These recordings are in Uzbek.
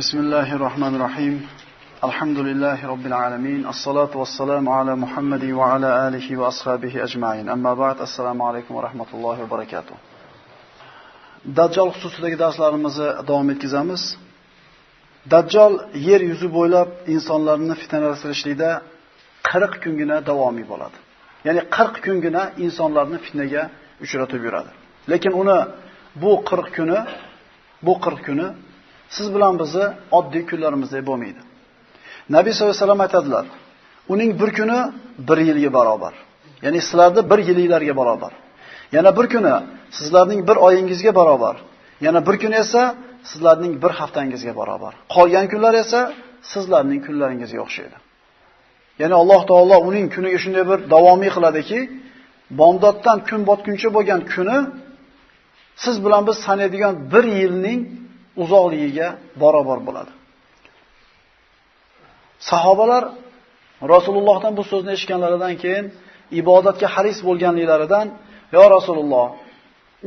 Bismillahirrahmanirrahim. Alhamdulillahi Rabbil alamin. As-salatu was-salamu ala Muhammadi wa ala alihi wa ashabihi ajma'in. Amma ba'd. Assalomu alaykum va rahmatullohi va barakatuh. Dajjal xususidagi darslarimizni davom etkazamiz. Dajjal yer yuzi bo'ylab insonlarni fitnalantirishlikda 40 kungina davomiy bo'ladi. Ya'ni 40 kungina insonlarni fitnaga uchratib yuradi. Lekin uni bu 40 kuni siz bilan bizni oddiy kunlarimizda bo'lmaydi. Nabiy sollallohu alayhi vasallam aytadilar, uning bir kuni 1 yilga barobar. Ya'ni sizlarda 1 yilinglarga barobar. Yana bir kuni sizlarning 1 oyingizga barobar. Yana bir kuni esa sizlarning 1 haftangizga barobar. Qolgan kunlar esa sizlarning kunlaringizga o'xshaydi. Ya'ni Alloh taolo uning kuniga shunday bir davomiy qiladiki, bomdoddan kun botguncha bo'lgan kuni siz bilan biz sanaydigan 1 yilning uzoqligiga barobar bo'ladi. Sahobalar Rasulullohdan bu so'zni eshitganlaridan keyin ibodatga haris bo'lganliklaridan, "Ya Rasululloh,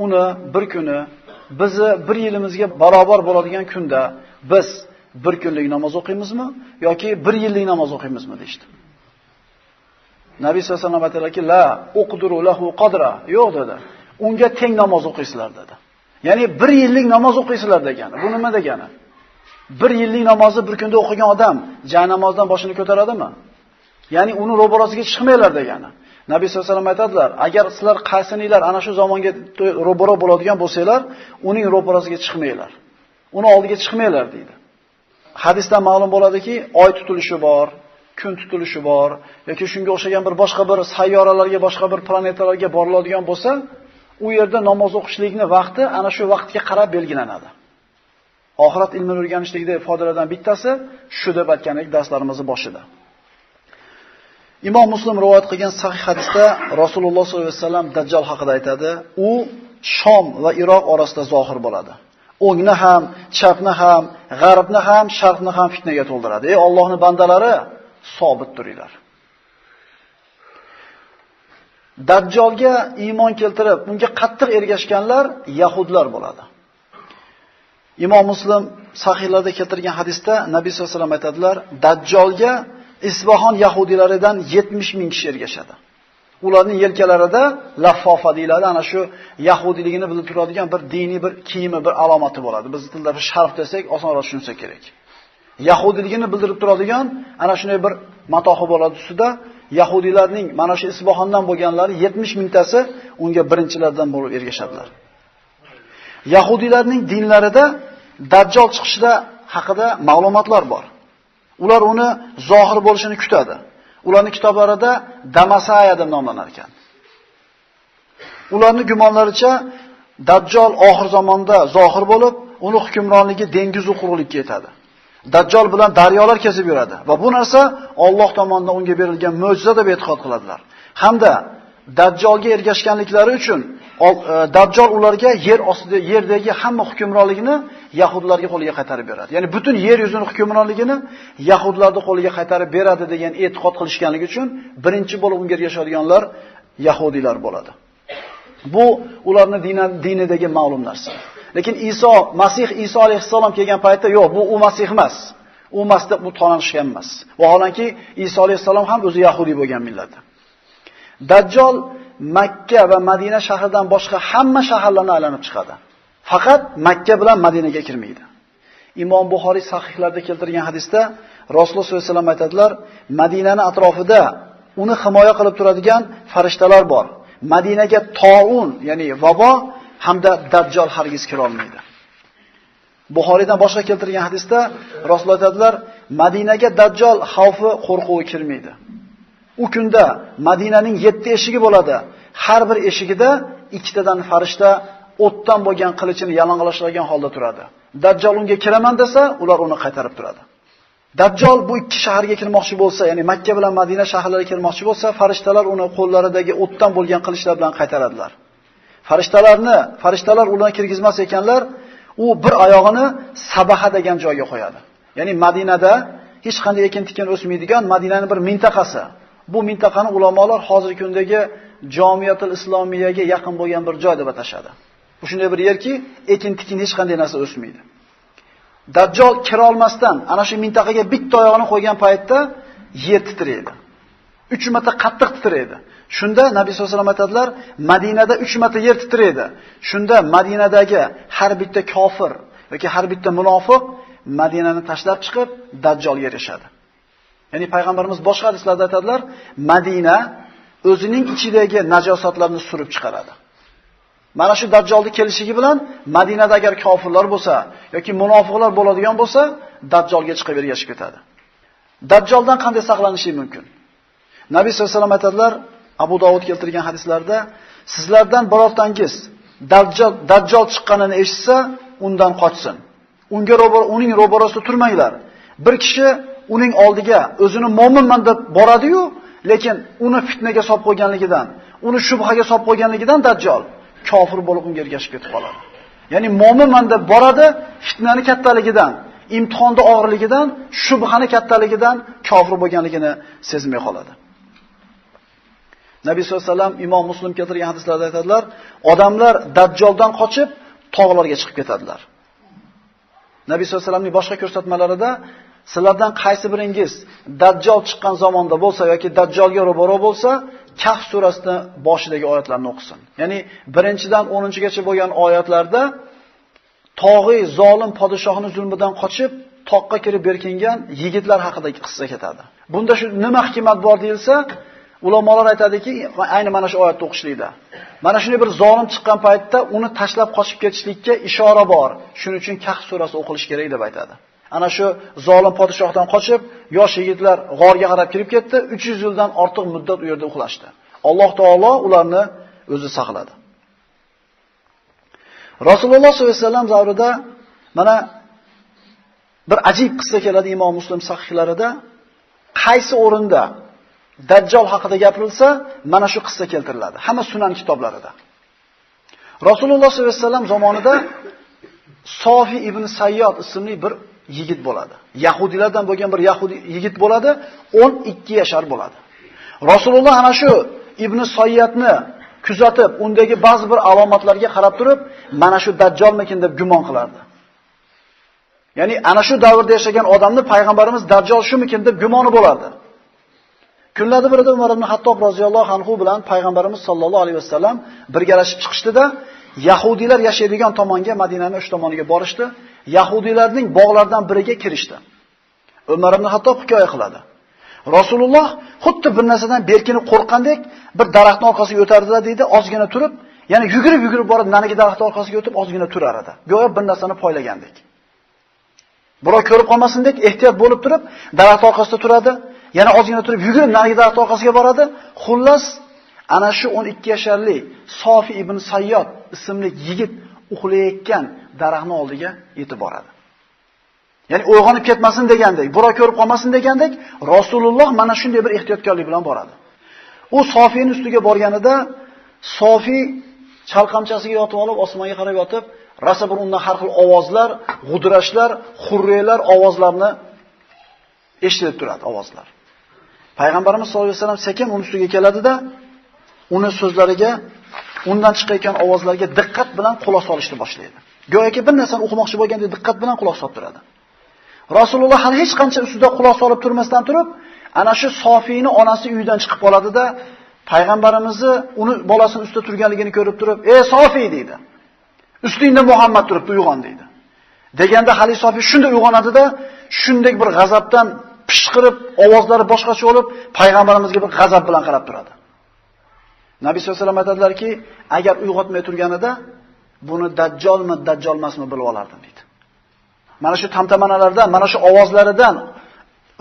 uni bir kuni bizni 1 yilimizga barobar bo'ladigan kunda biz 1 kunlik namoz o'qiymizmi yoki 1 yillik namoz o'qiymizmi?" deydi. Nabiy sollallohu alayhi vasallam aytadilarki, "La uqdiru lahu qadra." Yo'q dedi. Unga teng namoz o'qiysizlar dedi. Ya'ni 1 yillik namoz o'qiysizlar degani. Bu nima degani? 1 yillik namozni bir kunda o'qigan odam jahannamdan boshini ko'taradimi? Ya'ni uni ro'barasiga chiqmaylar degani. Nabiy sollallohu alayhi vasallam aytadilar, agar sizlar qaysininglar ana shu zamonga ro'baro bo'ladigan bo'lsanglar, uning ro'barasiga chiqmanglar. Uni oldiga chiqmanglar deydi. Hadisdan ma'lum bo'ladiki, oy tutilishi bor, kun tutilishi bor yoki shunga o'xshagan boshqa bir sayyoralarga, boshqa bir planetalarga boriladigan bo'lsa, u yerda namoz o'qishlikning vaqti ana shu vaqtga qarab belgilanadi. Oxirat ilmini o'rganishlikda foydalardan bittasi shu deb aytganlik darslarimiz boshida. Imom Muslim rivoyat qilgan sahih hadisda Rasululloh sollallohu alayhi vasallam Dajjal haqida aytadi. U Shom va Iroq orasida zohir bo'ladi. O'ngni ham, chapni ham, g'arbni ham, sharqni ham fitnaga to'ldiradi. Ey Allohning bandalari, sobit turinglar. Dajjolga iymon keltirib, unga qattiq ergashganlar yahudlar bo'ladi. Imom Muslim sahihlarda keltirgan hadisda Nabiy sollallohu alayhi vasallam aytadilar, Dajjolga Isbahon yahudilaridan 70 ming kishi ergashadi. Ularning yelkalarida laffofa deyiladi, ana shu yahudiyligini bildirib turadigan bir diniy bir kiyimi, bir alomati bo'ladi. Biz tilda sharf desak, osonroq tushunsa kerak. Yahudiyligini bildirib turadigan ana shunday bir matohi bo'ladi ustida. Yahudiylarning mana shu Isbahondan bo'lganlari 70 mingtasi unga birinchilardan bo'lib ergashadilar. Yahudiylarning dinlarida Dajjal chiqishida haqida ma'lumotlar bor. Ular uni zohir bo'lishini kutadi. Ularning kitoblarida Damasaya deb nomlanar ekan. Ularning gumonlaricha Dajjal oxir zamonda zohir bo'lib, uni hukmronligi dengiz quruqlikka yetadi. Dajjal bilan daryolar kesib yuradi va bu narsa Alloh tomonidan unga berilgan mo'jiza deb e'tiqod qiladilar. Hamda Dajjalga ergashganliklari uchun Dajjal ularga yer ostida yerdagi hamma hukmronligini yahudlarga qo'liga qaytarib beradi. Ya'ni butun yer yuzining hukmronligini yahudlarning qo'liga qaytarib beradi degan e'tiqod qilishganligi uchun birinchi bo'lib unga ergashadiganlar yahudiylar bo'ladi. Bu ularning dinidagi ma'lum narsa. Lekin Masih Iso alayhissalom kelgan paytda yo'q, bu u Masih emas. U Masih bu tanishgan emas. Vaholanki Iso alayhissalom ham o'zi yahudi bo'lgan millat. Dajjal Makka va Madina shahridan boshqa hamma shaharlarni aylanib chiqadi. Faqat Makka bilan Madinaga kirmaydi. Imom Buxoriy sahihlarida keltirgan hadisda Rasululloh sollallohu alayhi vasallam aytadilar, Madinaning atrofida uni himoya qilib turadigan farishtalar bor. Madinaga to'un, ya'ni vabo hamda Dajjal hargiz kira olmaydi. Buxoriydan boshqa keltirgan hadisda Rasululloh aytadilar, Madinaga Dajjal xavfi, qo'rquvi kirmaydi. U kunda Madinaning 7 eshigi bo'ladi. Har bir eshigida 2 tadan farishta o'tdan bo'lgan qilichini yalang'ochlagan holda turadi. Dajjal unga kiraman desa, ular uni qaytarib turadi. Dajjal bu 2 shaharga kirmoqchi bo'lsa, ya'ni Makka bilan Madina shaharlariga kirmoqchi bo'lsa, farishtalar uni qo'llaridagi o'tdan bo'lgan qilichlar bilan qaytaradilar. Farishtalar ularni kirgizmas ekanlar, u bir oyog'ini Sabaha degan joyga qo'yadi. Ya'ni Madinada hech qanday ekin-tikin o'smaydigan Madinaning bir mintaqasi. Bu mintaqani ulamolar hozirgi kundagi Jamiyatul Islomiyaga yaqin bo'lgan bir joy deb atashadi. Bu shunday bir yerki, ekin-tikin hech qanday narsa o'smaydi. Dajjol kira olmasdan ana shu mintaqaga bitta oyog'ini qo'ygan paytda yer titraydi. 3 marta qattiq titraydi. Shunda Nabiy sollallohu alayhi vasallam aytadilar, Madinada 3 marta yer titraydi. Shunda Madinadagi har bitta kofir yoki har bitta munofiq Madinani tashlab chiqib Dajjolga erishadi. Ya'ni payg'ambarimiz boshqa hadislarda aytadilar, Madina o'zining ichidagi najosatlarni surib chiqaradi. Mana shu Dajjolning kelishligi bilan Madinada agar kofirlar bo'lsa yoki munofiqlar bo'ladigan bo'lsa, Dajjolga chiqib ergashib ketadi. Dajjoldan qanday saqlanish mumkin? Nabiy sollallohu alayhi vasallam aytadilar, Abu Dovud keltirgan hadislarda, sizlardan birortangiz Dajjol chiqqanini eshitsa, undan qochsin. Uning ro'barasida turmanglar. Bir kishi uning oldiga o'zini mo'minman deb boradi-yu, lekin uni fitnaga solib qo'yganligidan, uni shubhaga solib qo'yganligidan Dajjol kofir bo'lib unga ergashib ketib qoladi. Ya'ni mo'minman deb boradi, fitnani kattaligidan, imtihonning og'irligidan, shubhani kattaligidan kofir bo'lganligini sezmay qoladi. Nabiy sollallohu alayhi vasallam Imom Muslim keltirgan hadislarda aytadilar, odamlar Dajjoldan qochib tog'larga chiqib ketadilar. Nabiy sollallohu alayhi vasallamning boshqa ko'rsatmalarida sizlardan qaysi biringiz Dajjol chiqqan zamonda bo'lsa yoki Dajjolga ro'baro bo'lsa, Kahf surasining boshidagi oyatlarni o'qisin. Ya'ni 1-dan 10-gacha bo'lgan oyatlarda tog'iy zolim podshohning zulmidan qochib toqqa kirib berkingan yigitlar haqidagi qissa ketadi. Bunda shu nima hikmat bor deyilsa, ulamolar aytadiki, ayni mana shu oyatni o'qishlikda. Mana shunday bir zolim chiqqan paytda uni tashlab qochib ketishlikka ishora bor. Shuning uchun Kahf surasi o'qilish kerak deb aytadi. Ana shu zolim podshohdan qochib, yosh yigitlar g'orga qarab kirib ketdi. 300 yildan ortiq muddat u yerda uxlashdi. Alloh taolo ularni o'zi saqladi. Rasululloh sollallohu alayhi vasallam davrida mana bir ajib qissa keladi Imom Muslim sahihlarida. Qaysi o'rinda Dajjol haqida gapirilsa, mana shu qissa keltiriladi. Hamma sunan kitoblarida. Rasululloh sollallohu alayhi vasallam zamonida Sofi ibn Sayyod ismli bir yigit bo'ladi. Yahudilardan bo'lgan bir yahudi yigit bo'ladi, 12 yashar bo'ladi. Rasululloh ana shu ibn Sayyodni kuzatib, undagi ba'zi bir alomatlarga qarab turib, mana shu Dajjolmikin deb gumon qilardi. Ya'ni ana shu davrda yashagan odamni payg'ambarimiz Dajjol shumikin deb gumoni bo'lardi. Kunlarda birida Umar ibn Hattob roziyallohu anhu bilan payg'ambarimiz sollallohu alayhi vasallam birgalashib chiqishdida, Yahudilar yashaydigan tomonga, Madinaning o'sha tomoniga borishdi. Yahudilarning bog'laridan biriga kirishdi. Umar ibn Hattob hikoya qiladi. Rasululloh xuddi bir narsadan berkinib qo'rqqandek bir daraxtning orqasiga o'tardilar deydi, ozgina turib, ya'ni yugurib borib nanagi daraxtning orqasiga o'tib ozgina turar edi. Go'yo bir narsani poylagandek. Birov ko'rib qolmasindek ehtiyot bo'lib turib, daraxt orqasida turadi. Yana ozgina turib yugurib narigi daraxt orqasiga boradi. Xullas, ana shu 12 yasharli Sofi ibn Sayyod ismli yigit uxlayotgan daraxtning oldiga yetib boradi. Ya'ni uyg'onib ketmasin degandek, birov ko'rib qolmasin degandek, Rasululloh mana shunday bir ehtiyotkorlik bilan boradi. U Sofining ustiga borganida Sofi chalqamchasiga yotib olib, osmonga qarab yotib, rasa bir undan har xil ovozlar, g'udrashlar, xurreylar ovozlarini eshitilib turadi, ovozlar. Payg'ambarimiz sollallohu alayhi vasallam sekin uning ustiga keladida, uni so'zlariga, undan chiqayotgan ovozlarga diqqat bilan quloq solishni boshlaydi. Go'yoki bir narsani o'qimoqchi bo'lgandek diqqat bilan quloq solib turadi. Rasululloh hali hech qancha ustida quloq solib turmasdan turib, ana shu Sofiyning onasi uydan chiqib qoladi-da, payg'ambarimizni uni bolasini ustida turganligini ko'rib turib, "Ey Sofiy" deydi. "Ustingda Muhammad turibdi, uyg'on" deydi. Deganda hali Sofiy shunday uyg'onadi-da, shunday bir g'azabdan pishqirib, ovozlari boshqacha bo'lib, payg'ambarimizga bir g'azab bilan qarab turadi. Nabiy sollallohu alayhi vasallam aytadilar-ki, agar uyg'otmay turganida buni Dajjolmi, Dajjol emasmi bilib olardim deydi. Mana shu tamtamanalardan, mana shu ovozlaridan,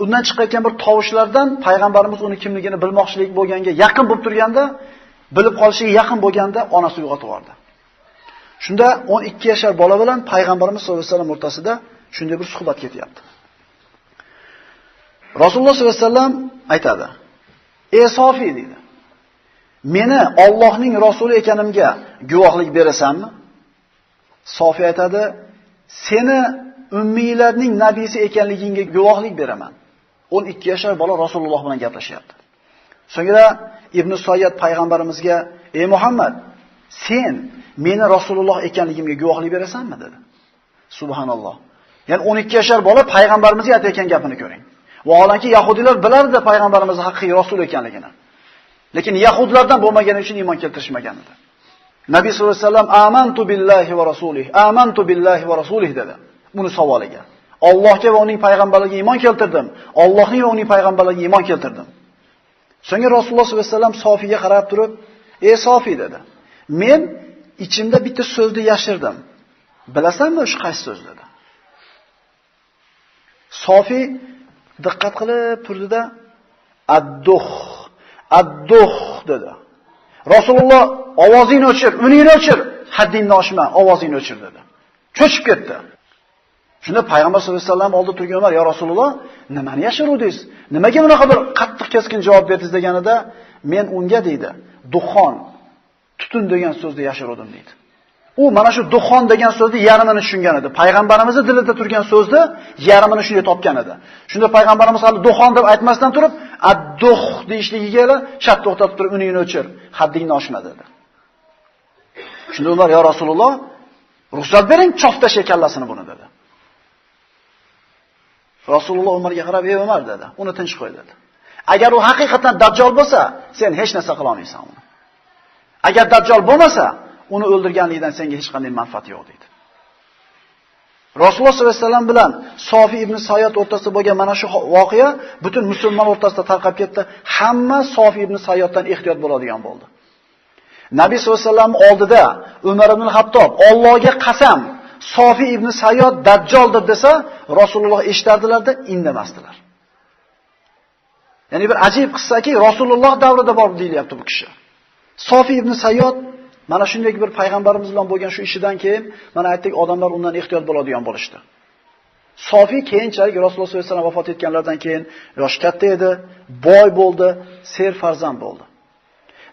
undan chiqayotgan bir tovushlardan payg'ambarimiz uni kimligini bilmoqchilik bo'lganga yaqin bo'lib turganda, bilib qolishiga yaqin bo'lganda onasi uyg'otib yubordi. Shunda 12 yashar bola bilan payg'ambarimiz sollallohu alayhi vasallam o'rtasida shunday bir suhbat ketyapti. Rasululloh sollallohu alayhi vasallam aytadi: "Ey Sofi" dedi. "Meni Allohning rasuli ekanimga guvohlik berasanmi?" Sofi aytadi: "Seni ummiylarning nabiysi ekanligingga guvohlik beraman." 12 yashar bola Rasululloh bilan gaplashyapti. So'ngra Ibn Sayyod payg'ambarimizga: "Ey Muhammad, sen meni Rasululloh ekanligimga guvohlik berasanmi?" dedi. Subhanalloh. Ya'ni 12 yashar bola payg'ambarimizga aytayotgan gapini ko'ring. Vaholanki yahudiylar bilardi payg'ambarimiz haqiqiy rasul ekanligini. Lekin yahudlardan bo'lmagani uchun iymon keltirishmagan edi. Nabiy sollallohu alayhi vasallam amantu billahi va rasulihi, amantu billahi va rasulihi dedi. Buni savoliga. Allohga va uning payg'ambarligiga iymon keltirdim. Allohning va uning payg'ambarligiga iymon keltirdim. So'ngra Rasululloh sollallohu alayhi vasallam Sofiga qarab turib, "Ey Sofi" dedi. "Men ichimda bitta so'zni yashirdim. Bilasanmi shu qaysi so'z?" dedi. Sofi diqqat qilib turdida ad-duh dedi. Rasululloh ovozingni o'chir, uningni o'chir, haddingni oshma, ovozingni o'chir dedi. Cho'chib ketdi. Shunda payg'ambar sollallohu alayhi vasallam oldida turgan Umar, "Ya Rasululloh, nimani yashiruvdingiz? Nimaga bunaqa bir qattiq keskin javob berdingiz?" deganida, "Men unga" deydi, "duxon, tutun degan so'zni yashiruvdim" deydi. U mana shu duxon degan so'zni yarmini tushungan edi. Payg'ambarimizning dilida turgan so'zni yarmini shunday topgan edi. Shunda payg'ambarimiz hali duxon deb aytmasdan turib, ad-duh deyishligiga shart to'xtatib turib, "Uningni o'chir, haddingni oshma" dedi. Shunda Umar, "Ya Rasululloh, ruxsat bering, chof tashay kallasini buni" dedi. Rasululloh Umarga qarab, "Ey Umar" dedi, "Uni tinch qo'y" dedi. "Agar u haqiqatan dajjal bo'lsa, sen hech narsa qila olmaysan uni. Agar dajjal bo'lmasa, uni o'ldirganlikdan senga hech qanday manfaat yo'q" dedi. Rasululloh sollallohu alayhi vasallam bilan Sofi ibn Sayyod o'rtasida bo'lgan mana shu voqea butun musulmon o'rtasida tarqab ketdi. Hamma Sofi ibn Sayyoddan ehtiyot bo'ladigan bo'ldi. Nabiy sollallohu alayhi vasallam oldida Umar ibn Xattob, "Allohga qasam, Sofi ibn Sayyod dajjoldir" desa, Rasululloh eshitardilar-da, indamasdilar. Ya'ni bir ajib qissaki, Rasululloh davrida bor deyilyapti bu kishi. Sofi ibn Sayyod mana shunday bir payg'ambarimiz bilan bo'lgan shu ishidan keyin mana aytdik, odamlar undan ehtiyot bo'ladigan bo'lishdi. Sofi keyinchalik Rasululloh sollallohu alayhi vasallam vafot etganlardan keyin yosh katta edi, boy bo'ldi, ser farzand bo'ldi.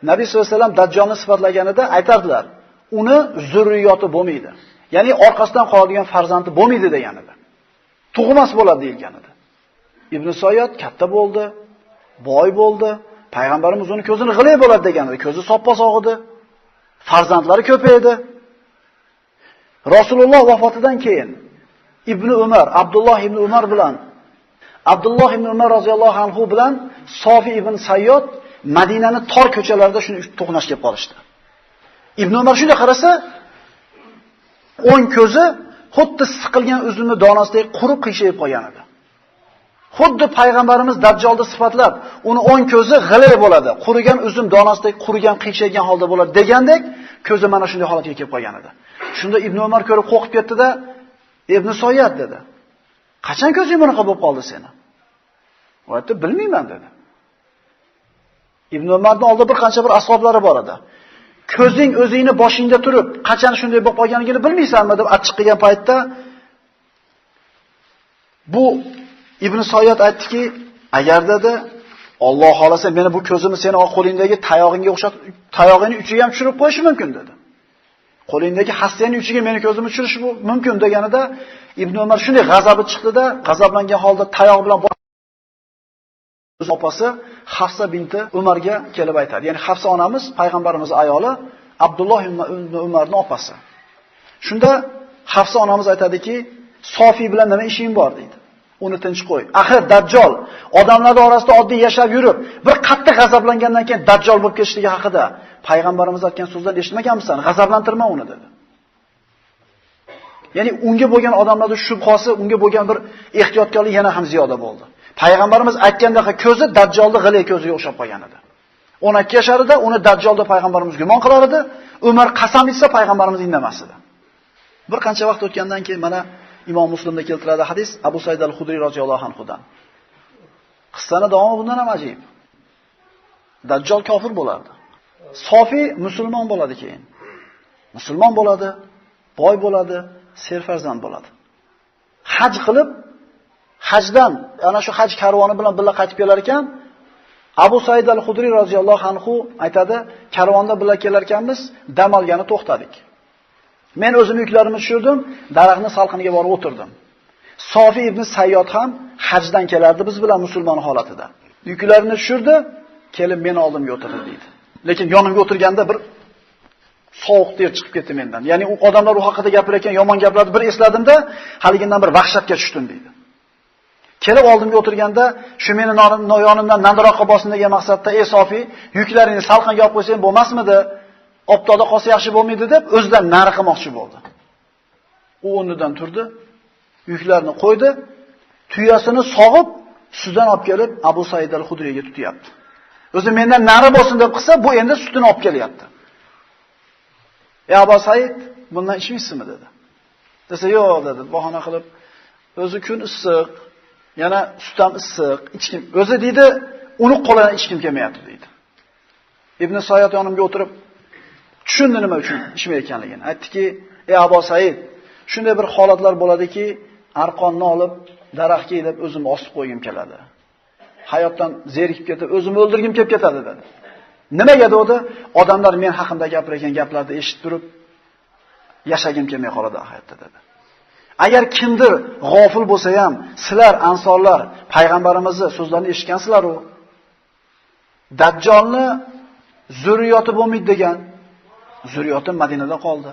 Nabiy sollallohu alayhi vasallam dajjolni sifatlaganida aytardilar, uni zurriyoti bo'lmaydi. Ya'ni orqasidan qoladigan farzandi bo'lmaydi degan edi. Tug'mas bo'ladi degan edi. Ibn Sayyod katta bo'ldi, boy bo'ldi, payg'ambarimiz uni ko'zini g'ilay bo'ladi degan edi. Ko'zi soppa-sog' edi. Farzandlari ko'paydi. Rasululloh vafotidan keyin Abdulloh ibn Umar roziyallohu anhu bilan Sofi ibn Sayyod Madinani tor ko'chalarida shuni to'qnash kelib qolishdi. Ibn Umar shunday qarasa, o'ng ko'zi xuddi siqilgan uzumni donasidek qurib qiyshayib qolgan edi. Xuddi payg'ambarimiz dajjolni sifatlab, uni o'ng ko'zi g'ilay bo'ladi, qurigan uzum donasidek qurigan qiyshaygan holda bo'ladi degandek, ko'zi mana shunday holatga kelib qolgan edi. Shunda Ibn Umar ko'rib qo'rqib ketdi-da, "Ibn Sayyod" dedi. "Qachon ko'zing bunaqa bo'lib qoldi seni?" U aytdi, "Bilmayman" dedi. Ibn Umarning oldida bir qancha bir ashablari bor edi. "Ko'zing o'zingni boshingda turib, qachon shunday bo'lib qolganligini bilmaysanmi?" deb achchiq qilgan paytda bu Ibn Sayyod aytdiki, "Agar" dedi, "Alloh xolasa meni bu ko'zimni seni qo'lingdagi tayog'ingga o'xshatib, tayog'ingni uchiga ham tushirib qo'yishi mumkin" dedi. "Qo'lingdagi hassani uchiga meni ko'zimni tushirishi mumkin" deganida Ibn Umar shunday g'azabi chiqdi-da, g'azablangan holda tayoq bilan o'z opasi Hafsa binti Umarga kelib aytadi. Ya'ni Hafsa onamiz payg'ambarimiz ayoli, Abdulloh ibn Umarning opasi. Shunda Hafsa onamiz aytadiki, "Sofi bilan nima ishing bor?" deydi. "Uni tinch qo'y. Axir dajjol odamlar orasida oddiy yashab yurib, bir qattiq g'azablangandan keyin dajjol bo'lib ketishligi haqida payg'ambarimiz aytgan so'zlarni eshitmaganmisan? G'azablantirma uni" dedi. Ya'ni unga bo'lgan odamlarning shubhasi, unga bo'lgan bir ehtiyotkorlik yana ham ziyoda bo'ldi. Payg'ambarimiz aytgandaqa ko'zi dajjolning g'ilay ko'ziga o'xshab qolgan edi. 12 yasharida uni dajjolda payg'ambarimiz gumon qilar edi. Umar qasam ichsa payg'ambarimiz indamas edi. Bir qancha vaqt o'tgandan keyin mana Imom Muslimda keltiradi hadis Abu Said al-Khudri roziyallohu anhudan. Qissani davomi bundan ham ajib. Dajjal kofir bo'lardi. Sofi musulmon bo'ladi keyin. Musulmon bo'ladi, boy bo'ladi, serfarzand bo'ladi. Haj qilib, hajdan ana shu haj karvoni bilan birga qaytib kelar ekan, Abu Said al-Khudri roziyallohu anhu aytadi, karvonda birga kelar ekanmiz, dam olgani to'xtadik. Men o'zim yuklarimni tushirdim, daraxtning salqiniga borib o'tirdim. Sofi ibn Sayyod ham hajdan kelardi biz bilan musulmon holatida. Yuklarini tushirdi, kelib meni oldimga o'tirdi deydi. Lekin yonimga o'tirganda bir sovuq ter chiqib ketdi mendan. Ya'ni u odamlar u haqida gapirayotgan yomon gaplarni bir esladimda, haligindan bir vahshatga tushdim deydi. Kelib oldimga o'tirganda, shu meni yonimdan nandiroqqa bosin degan maqsadda, "Ey Sofi, yuklaringni salqinga olib qo'ysang bo'lmasmidi? Optoda qolsa yaxshi bo'lmaydi" deb o'zidan nari qilmoqchi bo'ldi. U o'rnidan turdi, yuklarni qo'ydi, tuyasini sog'ib, sutdan olib kelib Abu Said al-Xudriyga tutyapti. O'zi mendan nari bo'lsin deb qilsa, bu endi sutini olib kelyapti. "Ey Abu Said, bundan ichmaysizmi?" dedi. Desa, "Yo'q" dedi, bahona qilib. O'zi kun issiq, yana sut ham issiq, ichkim. O'zi deydi, uni qo'lidan ichkim kelmayapti deydi. Ibn Sayyod yonimga o'tirib tushundi nima uchun ichmayotganligini. Aytdiki, "Ey Abu Said, shunday bir holatlar bo'ladiki, arqonni olib daraxtga ilib o'zimni osib qo'ygim keladi. Hayotdan zerikib ketib, o'zimni o'ldirgim kelib ketadi" dedi. Nimaga dedi? Odamlar men haqimda gapirgan gaplarni eshitib turib, yashagim kelmay qoladi hayotda dedi. Agar kimdir g'ofil bo'lsa ham, sizlar ansorlar payg'ambarimizning so'zlarini eshitgansizlar-ku. Dajjolni zurriyoti bo'lmaydi degan, zurriyoti Madinada qoldi.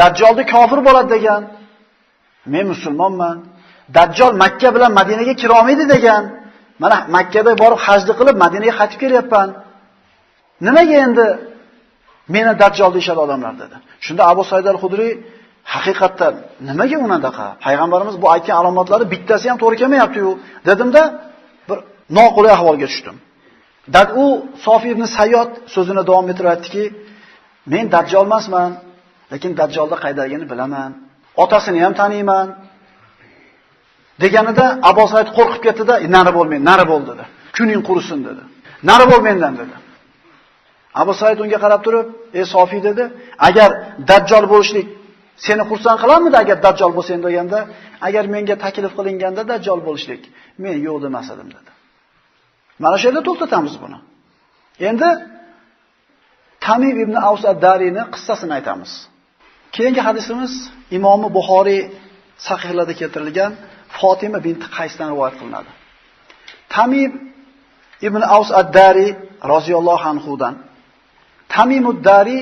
Dajjolni kofir bo'ladi degan, men musulmonman. Dajjol Makka bilan Madinaga kira olmaydi degan, mana Makkada borib hajni qilib Madinaga qaytib kelyapman. Nimaga endi meni Dajjol deyshadi odamlar dedi. Shunda Abu Said al-Xudri haqiqatdan nimaga unaqa? Payg'ambarimiz bu aytgan alomatlari bittasi ham to'g'ri kelmayapti-yu, dedimda bir noqulay ahvolga tushdim. U Sofi ibn Sayyod so'zini davom ettirib aytdiki, "Men Dajjol emasman, lekin Dajjolda qaydaligini bilaman. Otasini ham taniyman." Deganida Abu Said qo'rqib ketdi-da, "Nari bo'lmang, nari bo'l" dedi. "Kuning qurisin" dedi. "Nari bo'l mendan" dedi. Abu Said unga qarab turib, "Ey Sofi" dedi, "Agar Dajjol bo'lishlik seni xursand qilarmidi agar Dajjol bo'lsang" deganda, "Agar menga taklif qilinganda Dajjol bo'lishlik, men yo'q demasadim" dedi. Mana shu yerda to'xtatamiz buni. Endi Tamim ibn Aws ad-Dariyning qissasini aytamiz. Keyingi hadisimiz Imom Buxoriy sahihlarida keltirilgan Fatima binti Qaysdan rivoyat qilinadi. Tamim ibn Aws ad-Dariy roziyallohu anhu dan Tamim ad-Dariy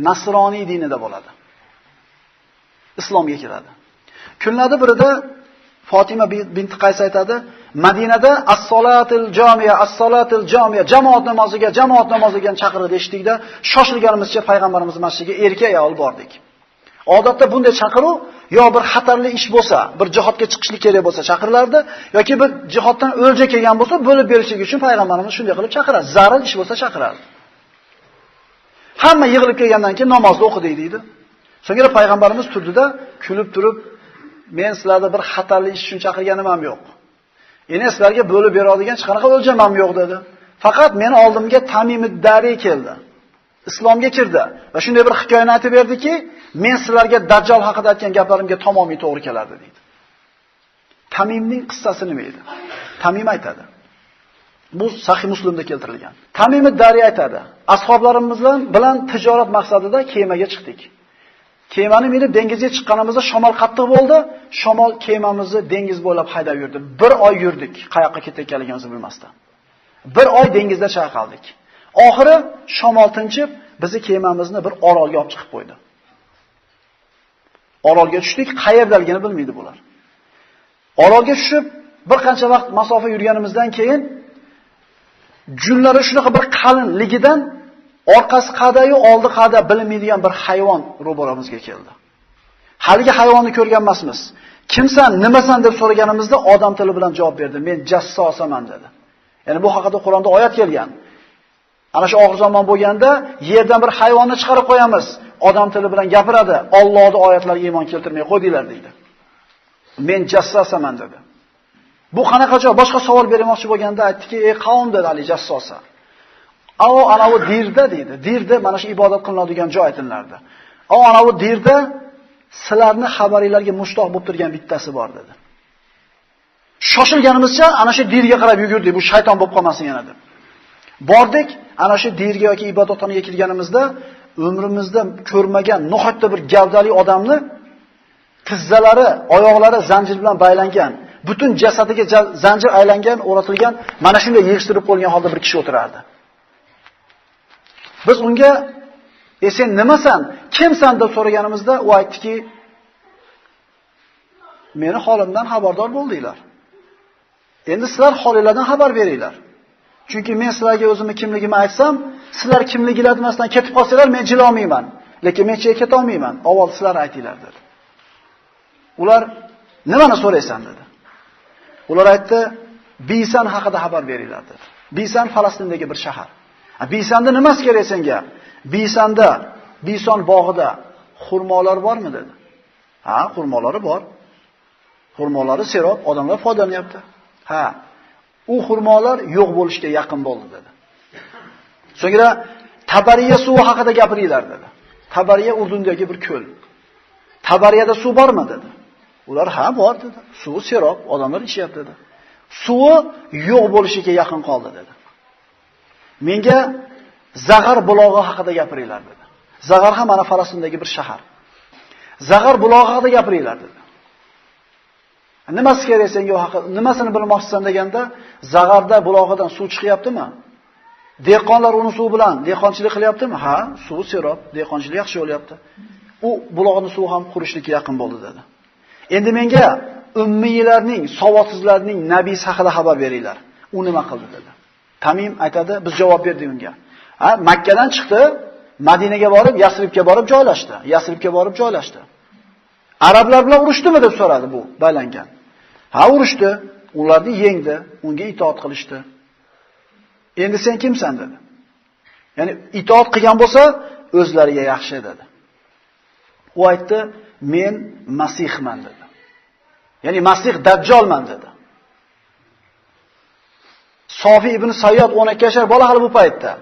Nasroniy dinida bo'ladi. Islomga kiradi. Kunlarda birida Fatima binti Qays aytadi, Madinada as-solatul jamiya, as-solatul jamiya, jamoat namoziga chaqirdi eshitdikda, shoshilganimizcha payg'ambarimiz masjidiga erkak ayol bordik. Odatda bunday chaqiruv yo bir xatarli ish bo'lsa, bir jihodga chiqishlik kerak bo'lsa chaqirilardi, yoki bir jihoddan o'lja kelgan bo'lsa, bo'lib berishlik uchun payg'ambarimiz shunday qilib chaqiradi. Zarur ish bo'lsa chaqiradi. Hamma yig'ilib kelgandan keyin namozni o'qidik deydi. So'ngra payg'ambarimiz turdida, kulib turib, "Men sizlarga bir xatarli ish uchun chaqirganim ham yo'q. Endi sizlarga bo'lib beradigan hech qanaqa o'ljam ham yo'q" dedi. Faqat meni oldimga Tamim ad-Dariy keldi. Islomga kirdi va shunday bir hikoyani aytib berdiki, "Men sizlarga Dajjal haqida aytgan gaplarimga tamomiy to'g'ri keladi" dedi. Tamimning qissasi nima edi? Tamim aytadi. Bu Sahih Muslimda keltirilgan. Tamim ad-Dariy aytadi, "Ashoblarimiz bilan tijorat maqsadida kemaga chiqdik. Kemani minib dengizga chiqqanimizda shamol qattiq bo'ldi. Shamol kemamizni dengiz bo'ylab haydab yurdi. Bir oy yurdik, qayoqqa ketayotganligimizni bilmasdan. Bir oy dengizda chayqaldik. Oxiri shamol tinchib, bizni kemamizni bir orolga olib chiqib qo'ydi. Orolga tushdik, qayerdaligini bilmaydi bular. Orolga tushib, bir qancha vaqt masofa yurganimizdan keyin junlari shunaqa bir qalinligidan orqasi qadayu oldi qada bilmaydigan bir hayvon ro'baramizga keldi. Haligi hayvonni ko'rgan emasmiz. "Kimsan, nimasan?" deb so'raganimizda odam tili bilan javob berdi. "Men jassosaman" dedi. Ya'ni bu haqida Qur'onda oyat kelgan. Ana shu oxir zamon bo'lganda yerdan bir hayvonni chiqarib qo'yamiz. Odam tili bilan gapiradi. Allohning oyatlariga iymon keltirmay qo'ydinglar dedi. "Men jassosaman" dedi. Bu qanaqa joy? Boshqa savol bermoqchi bo'lganda aytdiki, "Ey qavm" dedi, "Ali jassosa. Ana bu dirda" dedi. Dirda mana shu ibodat qilinadigan joy aytinlardi. Ana bu dirda sizlarni xabaringlarga mushtoq bo'lib turgan bittasi bor" dedi. Shoshilganimizcha ana shu dirga qarab yugurdik, bu shayton bo'lib qolmasin yana deb. Bordik, ana shu dirga yoki ibodatxonaga kirganimizda umrimizda ko'rmagan nohotda bir gavdali odamni tizzalari, oyoqlari zanjir bilan baylangan, butun jasadiga zanjir aylangan, o'ratilgan, mana shunday yig'ishtirib qo'yilgan holda bir kishi o'tirardi. Biz unga, Sen nimasan? Kimsan deb so'raganimizda u aytdiki, meni holimdan xabardor bo'ldinglar. Endi sizlar holinglardan xabar beringlar. Chunki men sizlarga o'zimni kimligimni aytsam, sizlar kimliginglarni aytmasdan ketib qolsanglar men jila olmayman. Lekin men chekka keta olmayman. Avval sizlar aytinglar dedi. Ular nimani so'raysan dedi. Ular aytdi, Bisan haqida xabar beringlar dedi. Bisan Falastindagi bir shahar. Bisanda nimasi kerak senga? Bisanda, Bison bog'ida xurmolar bormi dedi. Ha, xurmolari bor. Xurmolari serob, odamlar foydalanyapti. Ha, u xurmolar yo'q bo'lishga yaqin bo'ldi dedi. So'ngra Tabariya suvi haqida gapiringlar dedi. Tabariya Urdundagi bir ko'l. Tabariyada suv bormi dedi. Ular ha bor dedi. Suvi serob, odamlar ichyapti dedi. Suvi yo'q bo'lishiga yaqin qoldi dedi. Menga Zag'ar bulog'i haqida gapiringlar dedi. Zag'ar ham mana Falastindagi bir shahar. Zag'ar bulog'i haqida gapiringlar dedi. Nimasi kerak senga u haqida? Nimasini bilmoqchisan deganda, Zag'arda bulog'idan suv chiqyaptimi? Dehqonlar uni suv bilan dehqonchilik qilyaptimi? Ha, suv serob, dehqonchilik yaxshi bo'lyapti. U buloqning suvi ham qurishlikka yaqin bo'ldi dedi. Endi menga ummiylarning, savodsizlarning nabiysi haqida xabar beringlar. U nima qildi dedi. Tamim aytadi, biz javob berdik unga. Ha, Makkadan chiqdi, Madinaga borib, Yasribga borib joylashdi. Yasribga borib joylashdi. Arablar bilan urushdimi deb so'radi bu baylangan. Ha, urushdi. Ularni yengdi, unga itoat qilishdi. Endi sen kimsan dedi. Ya'ni itoat qilgan bo'lsa, o'zlariga yaxshi dedi. U aytdi, men Masihman dedi. Ya'ni Masih Dajjolman dedi. Sofi ibn Sayyod 12 yashar bola hali bu paytda.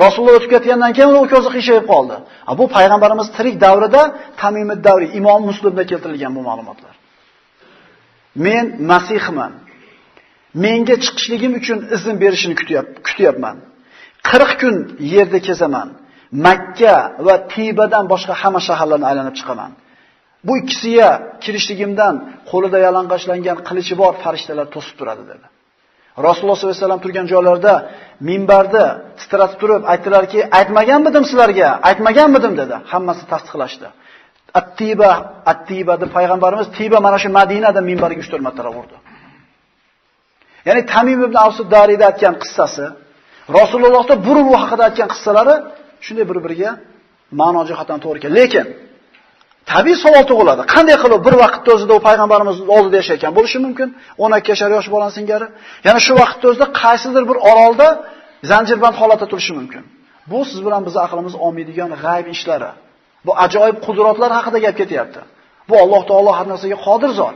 Rasululloh o'tib ketgandan keyin uning ko'zi qiyshayib qoldi. Bu payg'ambarimiz tirik davrida Tamimid davri Imom Muslimda keltirilgan bu ma'lumotlar. Men Masihman. Menga chiqishligim uchun izn berishini kutyapman. 40 kun yerda kezaman. Makka va Tibadan boshqa hamma shaharlarni aylanib chiqaman. Bu ikkisiga kirishligimdan qo'lida yalang'ochlangan qilichi bor farishtalar to'sib turadi dedi. Rasululloh sollallohu alayhi vasallam turgan joylarda minbarda titratib turib aytdilarki, aytmaganmidim sizlarga, aytmaganmidim dedi. Hammasi tasdiqlashdi. At-Tiba deb payg'ambarimiz Tiba mana shu Madinada minbariga 3-4 marta urdi. Ya'ni Tamim ibn Avs ad-Dariyda aytgan qissasi, Rasulullohda burun u haqida aytgan qissalari shunday bir-biriga ma'no jihatdan to'g'ri keladi. Lekin tabiiy savol tug'iladi. Qanday qilib bir vaqtda o'zida u payg'ambarimiz oldida yashayotgan bo'lishi mumkin? 12 yashar yosh bolani singari. Ya'ni shu vaqtda o'zida qaysidir bir orolda zanjirband holatda turishi mumkin. Bu siz bilan bizning aqlimiz olmaydigan g'ayb ishlari. Bu ajoyib qudratlar haqida gap ketyapti. Bu Alloh taolo har narsaga qodir zot.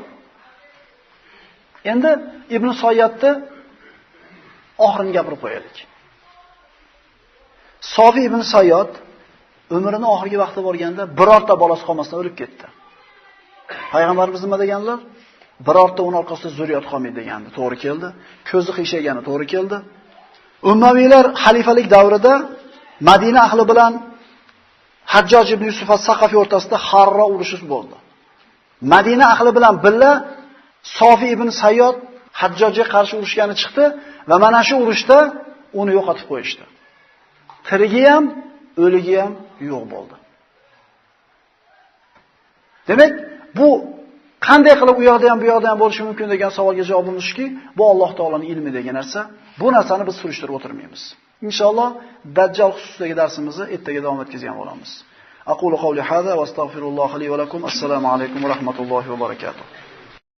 Endi Ibn Soyatni oxirini gapirib qo'yaylik. Sofi ibn Sayyod umrining oxirgi vaqti borganda birorta bolasi qolmasdan o'lib ketdi. Payg'ambarimiz nima deganlar? Birorta uning orqasida zurriyat qolmaydi degandi. To'g'ri keldi. Ko'zi qiyshagani to'g'ri keldi. Ummaviylar xalifalik davrida Madina ahli bilan Hajjoj ibn Yusuf as-Saqafiy o'rtasida Harro urushi bo'ldi. Madina ahli bilan billa Sofi ibn Sayyod Hajjojga qarshi urushgani chiqdi va mana shu urushda uni yo'qotib qo'yishdi. Tirigi ham, o'ligi ham yo'q bo'ldi. Demak, bu qanday qilib u yoqda ham bu yoqda ham bo'lishi mumkin degan savolga javobimiz shuki, bu Alloh taolaning ilmi degan narsa. Bu narsani biz surishtirib o'tirmaymiz. Inshaalloh Dajjal xususidagi darsimizni ertaga davom etkazgan bo'lamiz. Aqulu qawli hada va astagfirulloh li va lakum. Assalomu alaykum va rahmatullohi va barakatuh.